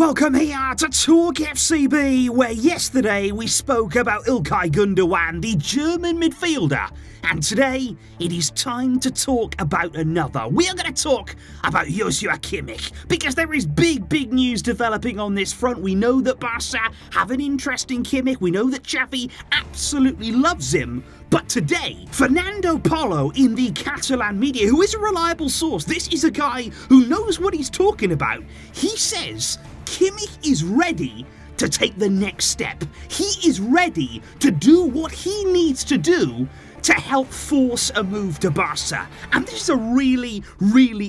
Welcome here to TalkFCB, where yesterday we spoke about Ilkay Gundogan, the German midfielder, and today it is time to talk about another. We are going to talk about Joshua Kimmich, because there is big news developing on this front. We know that Barça have an interest in Kimmich, we know that Xavi absolutely loves him, but today, Fernando Polo in the Catalan media, who is a reliable source, this is a guy who knows what he's talking about, he says Kimmich is ready to take the next step. He is ready to do what he needs to do to help force a move to Barca. And this is a really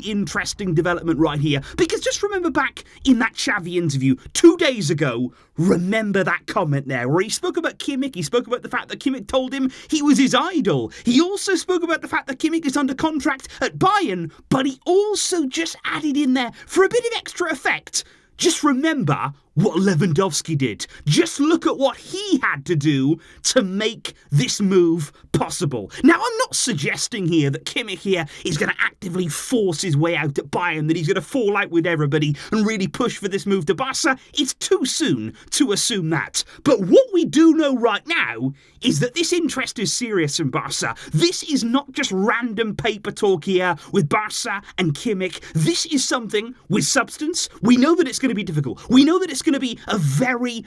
interesting development right here, because just remember back in that Xavi interview 2 days ago, remember that comment there where he spoke about Kimmich, he spoke about the fact that Kimmich told him he was his idol. He also spoke about the fact that Kimmich is under contract at Bayern, but he also just added in there, for a bit of extra effect, just remember what Lewandowski did. Just look at what he had to do to make this move possible. Now, I'm not suggesting here that Kimmich here is going to actively force his way out at Bayern, that he's going to fall out with everybody and really push for this move to Barca. It's too soon to assume that. But what we do know right now is that this interest is serious in Barca. This is not just random paper talk here with Barca and Kimmich. This is something with substance. We know that it's going to be difficult. We know that it's going to be a very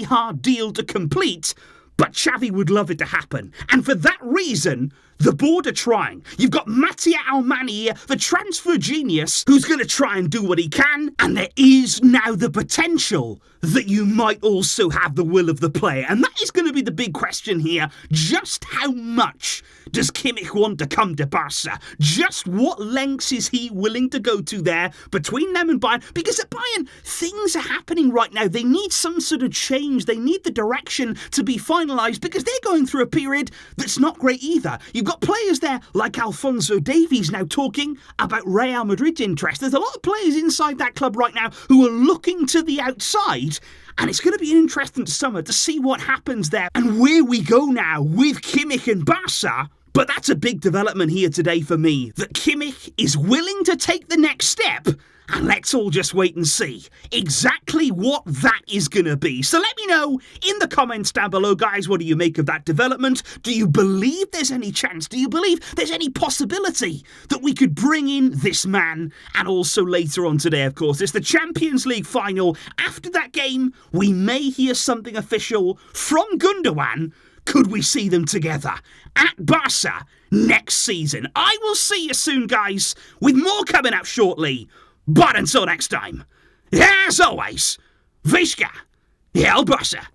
hard deal to complete, but Xavi would love it to happen. And for that reason, the board are trying. You've got Mattia Almani here, the transfer genius, who's going to try and do what he can, and there is now the potential that you might also have the will of the player. And that is going to be the big question here. Just how much does Kimmich want to come to Barca? Just what lengths is he willing to go to there between them and Bayern? Because at Bayern, things are happening right now. They need some sort of change. They need the direction to be finalised, because they're going through a period that's not great either. You've got players there like Alphonso Davies now talking about Real Madrid's interest. There's a lot of players inside that club right now who are looking to the outside, and it's going to be an interesting summer to see what happens there and where we go now with Kimmich and Barca. But that's a big development here today for me, that Kimmich is willing to take the next step. And let's all just wait and see exactly what that is going to be. So let me know in the comments down below, guys, what do you make of that development? Do you believe there's any chance? Do you believe there's any possibility that we could bring in this man? And also later on today, of course, it's the Champions League final. After that game, we may hear something official from Gundogan. Could we see them together at Barca next season? I will see you soon, guys, with more coming up shortly. But until next time, as always, Visca, El Barça.